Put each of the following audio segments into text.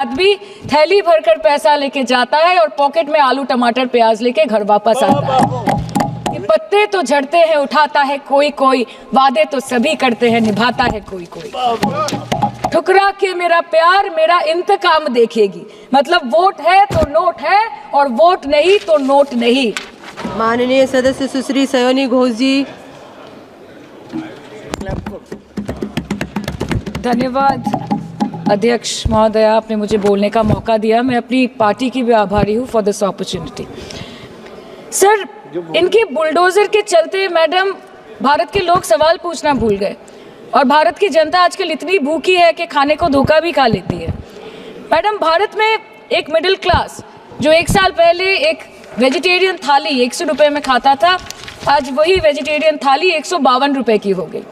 आदमी थैली भरकर पैसा लेके जाता है और पॉकेट में आलू टमाटर प्याज लेके घर वापस आता है। ये पत्ते तो झड़ते हैं उठाता है कोई कोई, वादे तो सभी करते हैं निभाता है कोई कोई। ठुकरा के मेरा प्यार मेरा इंतकाम देखेगी, मतलब वोट है तो नोट है और वोट नहीं तो नोट नहीं। माननीय सदस्य सुश्री सयोनी घोष जी। धन्यवाद अध्यक्ष महोदय, आपने मुझे बोलने का मौका दिया। मैं अपनी पार्टी की भी आभारी हूँ फॉर दिस अपॉर्चुनिटी। सर, इनके बुलडोजर के चलते मैडम भारत के लोग सवाल पूछना भूल गए और भारत की जनता आजकल इतनी भूखी है कि खाने को धोखा भी खा लेती है। मैडम, भारत में एक मिडिल क्लास जो एक साल पहले एक वेजिटेरियन थाली 100 रुपये में खाता था, आज वही वेजिटेरियन थाली 152 रुपये की हो गई।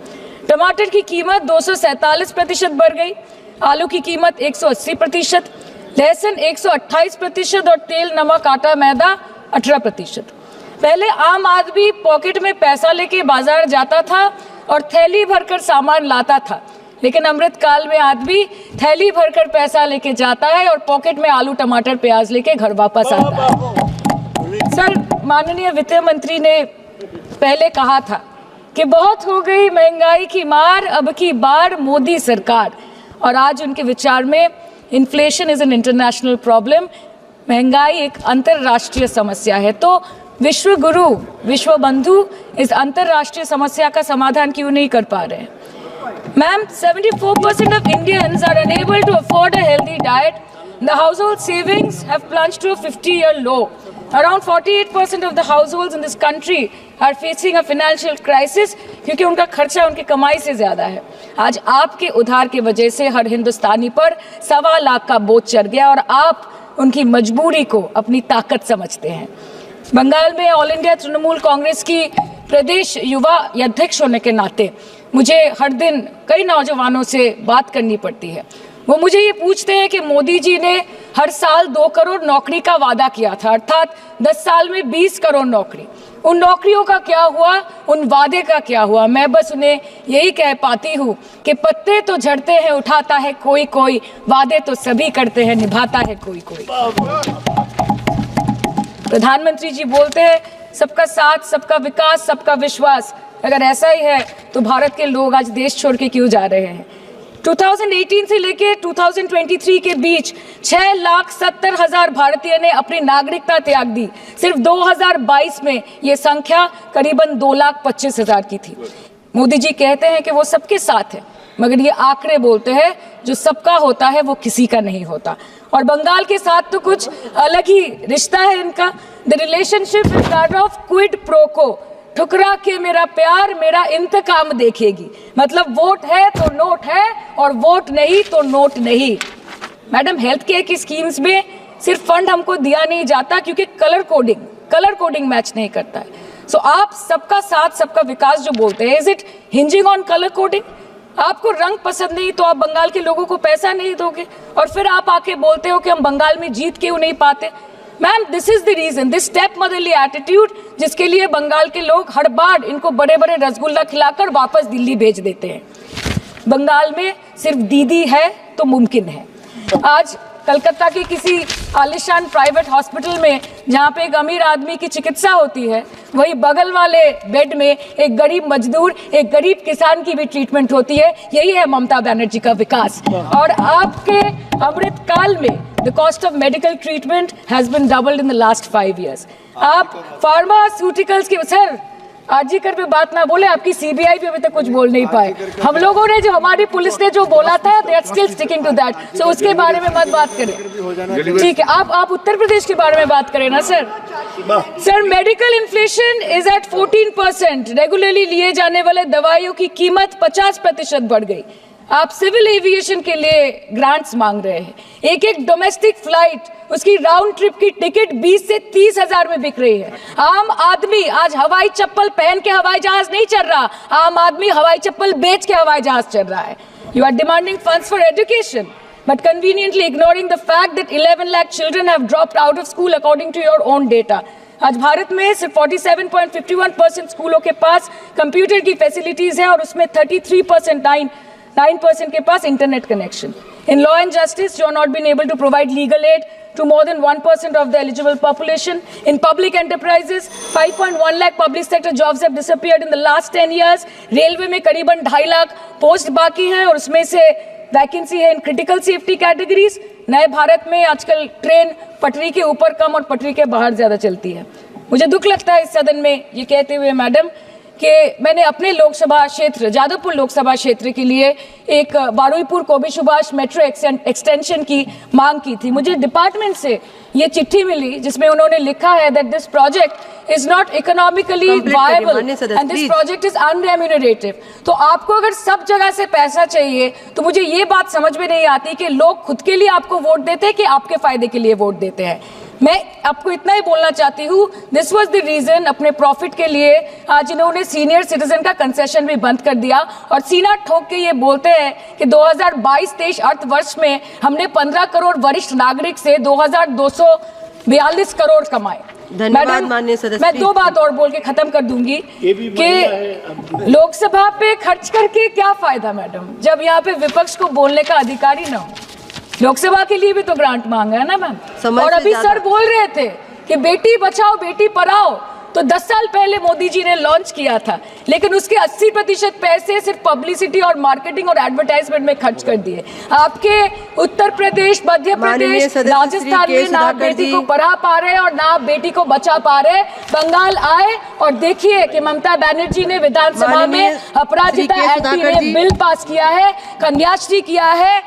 टमाटर की कीमत 247% बढ़ गई, आलू की कीमत 180%, लहसुन 128% और तेल नमक आटा मैदा 18%। पहले आम आदमी पॉकेट में पैसा लेके बाजार जाता था और थैली भरकर सामान लाता था, लेकिन अमृतकाल में आदमी थैली भरकर पैसा लेके जाता है और पॉकेट में आलू टमाटर प्याज लेके घर वापस आता है। सर, माननीय वित्त मंत्री ने पहले कहा था कि बहुत हो गई महंगाई की मार, अब की बार मोदी सरकार, और आज उनके विचार में inflation is an international problem, महंगाई एक अंतर्राष्ट्रीय समस्या है। तो विश्व गुरु विश्व बंधु इस अंतर्राष्ट्रीय समस्या का समाधान क्यों नहीं कर पा रहे हैं? Ma'am, 74% of Indians are unable to afford a healthy diet. The household savings have plunged to a 50-year low. Around 48% of the households in this country are facing a financial crisis क्योंकि उनका खर्चा उनकी कमाई से ज़्यादा है। आज आपके उधार की वजह से हर हिंदुस्तानी पर 1.25 लाख का बोझ चढ़ गया और आप उनकी मजबूरी को अपनी ताकत समझते हैं। बंगाल में ऑल इंडिया तृणमूल कांग्रेस की प्रदेश युवा अध्यक्ष होने के नाते मुझे हर दिन कई नौजवानों से बात करनी पड़ती है। वो मुझे ये पूछते हैं कि मोदी जी ने हर साल 2 करोड़ नौकरी का वादा किया था, अर्थात 10 साल में 20 करोड़ नौकरी। उन नौकरियों का क्या हुआ, उन वादे का क्या हुआ? मैं बस उन्हें यही कह पाती हूँ कि पत्ते तो झड़ते हैं उठाता है कोई कोई, वादे तो सभी करते हैं निभाता है कोई कोई। प्रधानमंत्री जी बोलते हैं सबका साथ, सबका विकास, सबका विश्वास। अगर ऐसा ही है तो भारत के लोग आज देश छोड़ के क्यों जा रहे हैं? 2018 से लेके 2023 के बीच 6,70,000 भारतीय ने अपनी नागरिकता त्याग दी। सिर्फ 2022 में ये संख्या करीबन 2,25,000 की थी। मोदी जी कहते हैं कि वो सबके साथ है, मगर ये आंकड़े बोलते हैं जो सबका होता है वो किसी का नहीं होता। और बंगाल के साथ तो कुछ अलग ही रिश्ता है इनका। The relationship is that of quid pro को। ठुकरा के मेरा प्यार मेरा इंतकाम देखेगी, मतलब वोट है तो नोट है और वोट नहीं तो नोट नहीं। मैडम, हेल्थ केयर की स्कीम्स में सिर्फ फंड हमको दिया नहीं जाता क्योंकि कलर कोडिंग मैच नहीं करता है। सो आप सबका साथ सबका विकास जो बोलते हैं, is it hinging on colour coding? आपको रंग पसंद नहीं तो आप बंगाल के लोगों को पैसा नहीं दोगे और फिर आप आके बोलते हो कि हम बंगाल में जीत क्यों नहीं पाते। Ma'am, this is the reason, this step motherly attitude, जिसके लिए बंगाल के लोग हर बार इनको बड़े बड़े रसगुल्ला खिलाकर वापस दिल्ली भेज देते हैं। बंगाल में सिर्फ दीदी है तो मुमकिन है। आज कलकत्ता के किसी आलिशान प्राइवेट हॉस्पिटल में जहाँ पे एक अमीर आदमी की चिकित्सा होती है, वही बगल वाले बेड में एक गरीब मजदूर, एक गरीब किसान की भी ट्रीटमेंट होती है। यही है ममता बनर्जी का विकास। और आपके अमृतकाल में the cost of medical treatment has been doubled in the last 5 years। आप फार्मास्यूटिकल्स की, सर आरजीकर पे बात ना बोले, आपकी सीबीआई पे अभी तक कुछ बोल नहीं पाए। हम लोगों ने जो, हमारी पुलिस ने जो बोला था, they are still sticking to that. So उसके बारे में मत बात करें, ठीक है? आप उत्तर प्रदेश के बारे में बात करें ना sir. Sir, medical inflation is at 14%। Regularly लिए जाने वाले दवाइयों की कीमत 50% बढ़ गई। आप सिविल एविएशन के लिए ग्रांट्स मांग रहे हैं। एक डोमेस्टिक फ्लाइट, उसकी राउंड ट्रिप की टिकट 20 से 30 हजार में बिक रही है। आम आदमी आज हवाई चप्पल पहन के हवाई जहाज नहीं चल रहा, आम आदमी हवाई चप्पल बेच के हवाई जहाज चल रहा है। You are demanding funds for education but conveniently ignoring the fact that 11 lakh children have dropped out of school according to your own data. आज भारत में सिर्फ 47.51% स्कूलों के पास कंप्यूटर की फैसिलिटीज है और उसमें 33.9 9% के पास internet connection. In law and justice, you are not been able to provide legal aid to more than 1% of the eligible population. In public enterprises, 5.1 lakh public sector jobs have disappeared in the last 10 years. Railway में करीबन 2.5 lakh post बाकी हैं और उसमें से vacancy है in critical safety categories. नए भारत में आजकल ट्रेन पटरी के ऊपर कम और पटरी के बाहर ज़्यादा चलती है. मुझे दुख लगता है इस सदन में ये कहते हुए मैडम कि मैंने अपने लोकसभा क्षेत्र जादवपुर लोकसभा क्षेत्र के लिए एक बारुईपुर कोबी सुभाष मेट्रो एक्सटेंशन की मांग की थी. मुझे डिपार्टमेंट से ये चिट्ठी मिली जिसमें उन्होंने लिखा है that this project is not economically viable and this project is unremunerative. तो आपको अगर सब जगह से पैसा चाहिए तो मुझे ये बात समझ में नहीं आती कि लोग खुद के लिए आपको वोट देते हैं कि आपके फायदे के लिए वोट देते हैं. मैं आपको इतना ही बोलना चाहती हूँ, दिस वॉज द रीजन अपने प्रॉफिट के लिए आज इन्होंने सीनियर सिटीजन का कंसेशन भी बंद कर दिया और सीना ठोक के ये बोलते हैं कि 2022-23 अर्थ वर्ष में हमने 15 करोड़ वरिष्ठ नागरिक से 2,242 करोड़ कमाए. धन्यवाद माननीय सदस्य. मैं 2 बात और बोल के खत्म कर दूंगी कि लोकसभा पे खर्च करके क्या फायदा मैडम, जब यहाँ पे विपक्ष को बोलने का अधिकार ही ना हो. लोकसभा के लिए भी तो ग्रांट मांगा है ना मैम. और अभी सर बोल रहे थे कि बेटी बचाओ बेटी पढ़ाओ तो 10 साल पहले मोदी जी ने लॉन्च किया था, लेकिन उसके 80% पैसे सिर्फ पब्लिसिटी और मार्केटिंग और एडवर्टाइजमेंट में खर्च कर दिए. आपके उत्तर प्रदेश, मध्य प्रदेश, राजस्थान में ना आप बेटी को पढ़ा पा रहे और ना आप बेटी को बचा पा रहे. बंगाल आए और देखिए कि ममता बनर्जी ने विधानसभा में अपराजिता एक्ट में बिल पास किया है, कन्याश्री किया है.